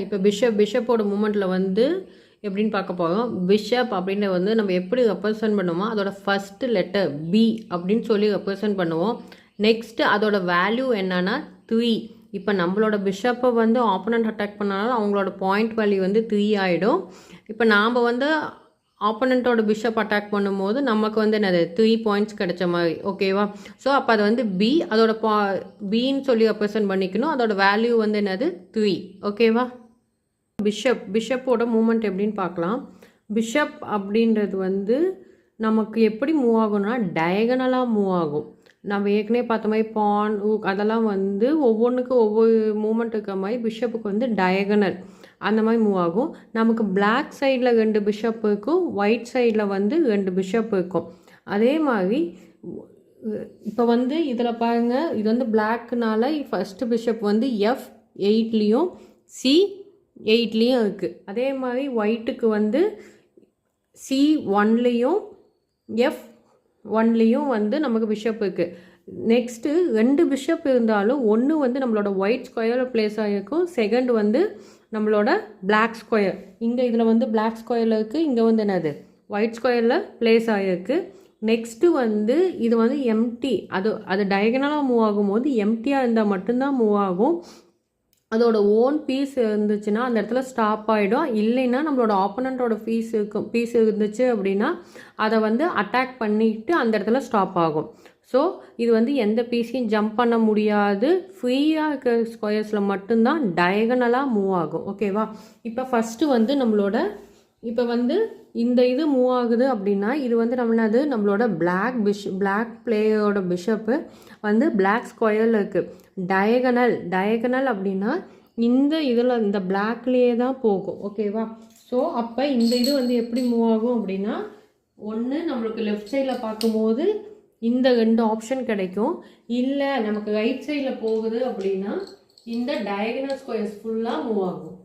இப்போ பிஷப்போட மூமெண்ட்டில் வந்து எப்படின்னு பார்க்க போகிறோம். பிஷப் அப்படின்ற வந்து நம்ம எப்படி ரெப்ரசன்ட் பண்ணுவோமோ அதோட ஃபஸ்ட்டு லெட்டர் பி அப்படின்னு சொல்லி ரெப்ரசன்ட் பண்ணுவோம். நெக்ஸ்ட்டு அதோட வேல்யூ என்னன்னா 3. இப்போ நம்மளோட பிஷப்பை வந்து ஆப்போனண்ட் அட்டாக் பண்ணாலும் அவங்களோட பாயிண்ட் வேல்யூ வந்து 3 ஆகிடும். இப்போ நாம் வந்து ஆப்போனண்ட்டோட பிஷப் அட்டாக் பண்ணும்போது நமக்கு வந்து என்னது 3 பாயிண்ட்ஸ் கிடைச்ச மாதிரி, ஓகேவா? ஸோ அப்போ அது வந்து பி, அதோட பின்னு சொல்லி ரெப்ரசன்ட் பண்ணிக்கணும். அதோட வேல்யூ வந்து என்னது 3, ஓகேவா? பிஷப்போட மூமெண்ட் எப்படின்னு பார்க்கலாம். பிஷப் அப்படின்றது வந்து நமக்கு எப்படி மூவ் ஆகும்னா டயகனலாக மூவ் ஆகும். நம்ம ஏற்கனவே பார்த்த மாதிரி பான் அதெல்லாம் வந்து ஒவ்வொன்றுக்கும் ஒவ்வொரு மூமெண்ட் இருக்கிற மாதிரி பிஷப்புக்கு வந்து டயகனல் அந்த மாதிரி மூவ் ஆகும். நமக்கு பிளாக் சைடில் 2 பிஷப் இருக்கும், ஒயிட் சைடில் வந்து 2 பிஷப் இருக்கும். அதே மாதிரி இப்போ வந்து இதில் பாருங்கள், இது வந்து பிளாக்குனால ஃபஸ்ட்டு பிஷப் வந்து F8லேயும் C8லேயும் இருக்குது. அதே மாதிரி ஒயிட்டுக்கு வந்து C1லேயும் F1லேயும் வந்து நமக்கு பிஷப் இருக்குது. நெக்ஸ்ட்டு 2 பிஷப் இருந்தாலும் ஒன்று வந்து நம்மளோட ஒயிட் ஸ்கொயரில் பிளேஸ் ஆகிருக்கும், செகண்ட் வந்து நம்மளோட பிளாக் ஸ்கொயர். இங்கே இதில் வந்து பிளாக் ஸ்கொயரில் இருக்குது, இங்கே வந்து என்னது ஒயிட் ஸ்கொயரில் பிளேஸ் ஆகிருக்கு. நெக்ஸ்ட்டு வந்து இது வந்து எம்டி, அது டயகனலாக மூவ் ஆகும்போது எம்டியாக இருந்தால் மட்டும்தான் மூவ் ஆகும். அதோட ஓன் பீஸ் இருந்துச்சுன்னா அந்த இடத்துல ஸ்டாப் ஆகிடும். இல்லைன்னா நம்மளோட ஆப்போனண்ட்டோட பீஸ் இருந்துச்சு அப்படின்னா அதை வந்து அட்டாக் பண்ணிட்டு அந்த இடத்துல ஸ்டாப் ஆகும். ஸோ இது வந்து எந்த பீஸையும் ஜம்ப் பண்ண முடியாது. ஃப்ரீயாக இருக்கிற ஸ்கொயர்ஸில் மட்டும்தான் டயகனலாக மூவ் ஆகும், ஓகேவா? இப்போ ஃபஸ்ட்டு வந்து இப்போ வந்து இந்த இது மூவ் ஆகுது அப்படின்னா இது வந்து நம்மளோட பிளாக் பிளேயரோட பிஷப்பு வந்து பிளாக் ஸ்கொயரில் இருக்குது. டயகனல் அப்படின்னா இந்த இதில் இந்த பிளாக்லேயே தான் போகும், ஓகேவா? ஸோ அப்போ இந்த இது வந்து எப்படி மூவ் ஆகும் அப்படின்னா, ஒன்று நம்மளுக்கு லெஃப்ட் சைடில் பார்க்கும்போது இந்த 2 ஆப்ஷன் கிடைக்கும். இல்லை நமக்கு ரைட் சைடில் போகுது அப்படின்னா இந்த டயகனல் ஸ்கொயர்ஸ் ஃபுல்லாக மூவ் ஆகும்,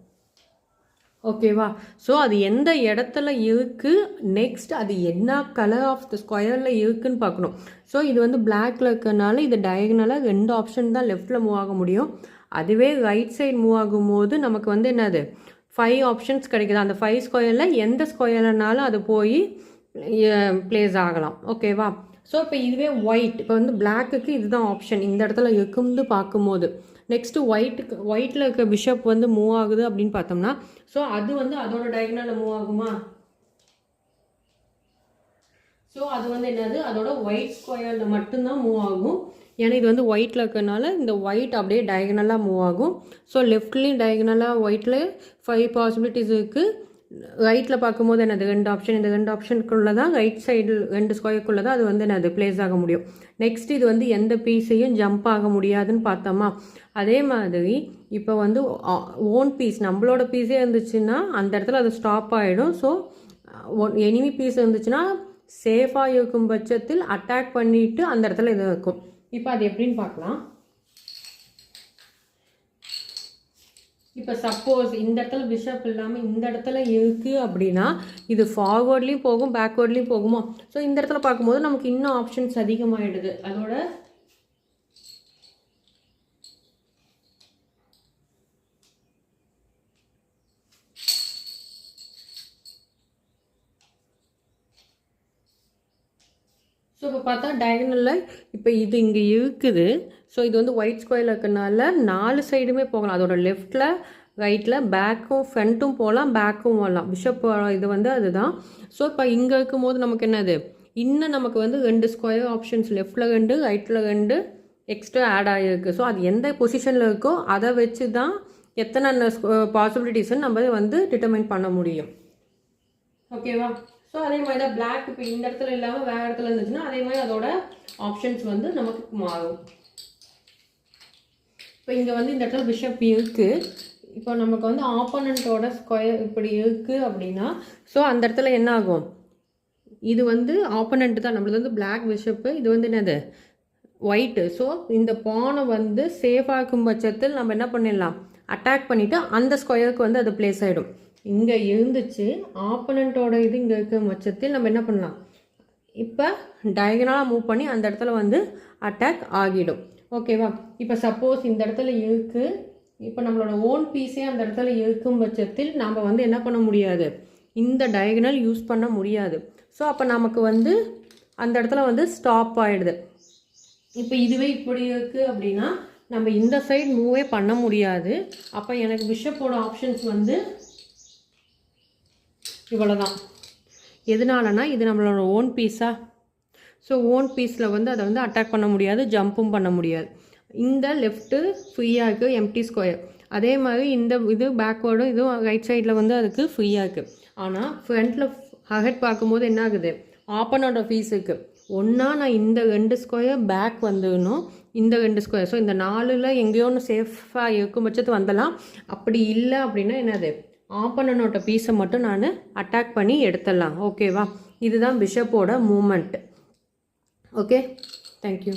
ஓகேவா? ஸோ அது எந்த இடத்துல இருக்குது, நெக்ஸ்ட் அது என்ன கலர் ஆஃப் த ஸ்கொயரில் இருக்குதுன்னு பார்க்கணும். ஸோ இது வந்து பிளாக்ல இருக்கிறனால இது டயகனலாக 2 ஆப்ஷன் தான் லெஃப்டில் மூவ் ஆக முடியும். அதுவே ரைட் சைடு மூவ் ஆகும்போது நமக்கு வந்து என்னது 5 ஆப்ஷன்ஸ் கிடைக்குது. அந்த 5 ஸ்கொயரில் எந்த ஸ்கொயர்னாலும் அது போய் பிளேஸ் ஆகலாம், ஓகேவா? ஸோ இப்போ இதுவே ஒயிட், இப்போ வந்து பிளாக்குக்கு இதுதான் ஆப்ஷன் இந்த இடத்துல இருக்கும்னு பார்க்கும்போது, நெக்ஸ்ட்டு ஒயிட்டில் இருக்க பிஷப் வந்து மூவ் ஆகுது அப்படின்னு பார்த்தோம்னா, ஸோ அது வந்து அதோட டயகனலில் மூவ் ஆகுமா? ஸோ அது வந்து என்னது அதோட ஒயிட் ஸ்கொயரில் மட்டும்தான் மூவ் ஆகும். ஏன்னா இது வந்து ஒயிட்டில் இருக்கிறனால இந்த ஒயிட் அப்படியே டயகனலாக மூவ் ஆகும். ஸோ லெஃப்ட்லேயும் டயகனலாக ஒயிட்டில் 5 பாசிபிலிட்டிஸ் இருக்குது. ரைட்டில் பார்க்கும்போது என்னது 2 ஆப்ஷன், இந்த 2 ஆப்ஷனுக்குள்ளே தான் ரைட் சைடு 2 ஸ்கொயருக்குள்ளே தான் அது வந்து என்னது பிளேஸ் ஆக முடியும். நெக்ஸ்ட் இது வந்து எந்த பீஸையும் ஜம்ப் ஆக முடியாதுன்னு பார்த்தோமா? அதே மாதிரி இப்போ வந்து ஓன் பீஸ் நம்மளோட பீஸே இருந்துச்சுன்னா அந்த இடத்துல அது ஸ்டாப் ஆகிடும். ஸோ எனிமி பீஸ் இருந்துச்சுன்னா சேஃபாக இருக்கும் பட்சத்தில் அட்டாக் பண்ணிவிட்டு அந்த இடத்துல இது இருக்கும். இப்போ அது எப்படின்னு பார்க்கலாம். இப்போ சப்போஸ் இந்த இடத்துல பிஷப் இல்லாமல் இந்த இடத்துல இருக்குது அப்படின்னா இது ஃபார்வர்ட்லேயும் போகும், பேக்வேர்ட்லேயும் போகுமா? ஸோ இந்த இடத்துல பார்க்கும்போது நமக்கு இன்னும் ஆப்ஷன்ஸ் அதிகமாகிடுது. அதோட ஸோ இப்போ பார்த்தா டயகனலில் இப்போ இது இங்கே இருக்குது. ஸோ இது வந்து ஒயிட் ஸ்கொயரில் இருக்கிறனால 4 சைடுமே போகலாம். அதோட லெஃப்டில் ரைட்டில் பேக்கும் ஃப்ரண்ட்டும் போகலாம், பேக்கும் போகலாம். பிஷப் இது வந்து அதுதான். ஸோ இப்போ இங்கே இருக்கும்போது நமக்கு என்னது இன்னும் நமக்கு வந்து 2 ஸ்கொயர் ஆப்ஷன்ஸ் லெஃப்டில் 2 ரைட்டில் 2 எக்ஸ்ட்ரா ஆட் ஆகிருக்கு. ஸோ அது எந்த பொசிஷனில் இருக்கோ அதை வச்சு தான் எத்தனை பாசிபிலிட்டிஸ்ன்னு நம்ம வந்து டிட்டர்மைன் பண்ண முடியும், ஓகேவா? ஸோ அதே மாதிரி தான் பிளாக் இப்போ இந்த இடத்துல இல்லாமல் வேறு இடத்துல இருந்துச்சுன்னா அதே மாதிரி அதோட ஆப்ஷன்ஸ் வந்து நமக்கு மாறும். இப்போ இங்கே வந்து இந்த இடத்துல பிஷப் இருக்குது. இப்போ நமக்கு வந்து ஆப்போனண்ட்டோட ஸ்கொயர் இப்படி இருக்குது அப்படின்னா ஸோ அந்த இடத்துல என்ன ஆகும், இது வந்து ஆப்போனண்ட் தான் நம்மளது வந்து பிளாக் பிஷப்பு, இது வந்து என்னது ஒயிட்டு. ஸோ இந்த பானை வந்து சேஃபாக இருக்கும் பட்சத்தில் நம்ம என்ன பண்ணிடலாம், அட்டாக் பண்ணிவிட்டு அந்த ஸ்கொயருக்கு வந்து அது பிளேஸ் ஆகிடும். இங்கே இருந்துச்சு ஆப்போனண்ட்டோட இது இங்கே இருக்க பட்சத்தில் நம்ம என்ன பண்ணலாம், இப்போ டயகனலாக மூவ் பண்ணி அந்த இடத்துல வந்து அட்டாக் ஆகிடும், ஓகேவா? இப்போ சப்போஸ் இந்த இடத்துல இருக்குது, இப்போ நம்மளோட ஓன் பீஸே அந்த இடத்துல இருக்கும் பட்சத்தில் நாம் வந்து என்ன பண்ண முடியாது, இந்த டயகனல் யூஸ் பண்ண முடியாது. ஸோ அப்போ நமக்கு வந்து அந்த இடத்துல வந்து ஸ்டாப் ஆகிடுது. இப்போ இதுவே இப்படி இருக்குது அப்படின்னா நம்ம இந்த சைடு மூவே பண்ண முடியாது. அப்போ எனக்கு பிஷப்போட ஆப்ஷன்ஸ் வந்து இவ்வளோ தான். எதனாலனா இது நம்மளோட ஓன் பீஸா. ஸோ ஓன் பீஸில் வந்து அதை வந்து அட்டாக் பண்ண முடியாது, ஜம்பும் பண்ண முடியாது. இந்த லெஃப்ட்டு ஃப்ரீயாக இருக்குது, எம்டி ஸ்கொயர். அதே மாதிரி இந்த இது பேக்வேர்டும் இதுவும் ரைட் சைடில் வந்து அதுக்கு ஃப்ரீயாக இருக்குது. ஆனால் ஃப்ரண்ட்டில் அகட் பார்க்கும்போது என்ன ஆகுது, ஆப்பனோட ஃபீஸ் இருக்குது. ஒன்றா நான் இந்த 2 ஸ்கொயர் பேக் வந்துடணும், இந்த 2 ஸ்கொயர். ஸோ இந்த 4ல் எங்கேயோ ஒன்று சேஃபாக இருக்கும் பட்சத்து வந்துடலாம். அப்படி இல்லை அப்படின்னா என்னது, ஆப்பனனோட பீஸை மட்டும் நான் அட்டாக் பண்ணி எடுத்துடலாம். ஓகேவா, இதுதான் பிஷப்போட மூமெண்ட். Okay, thank you.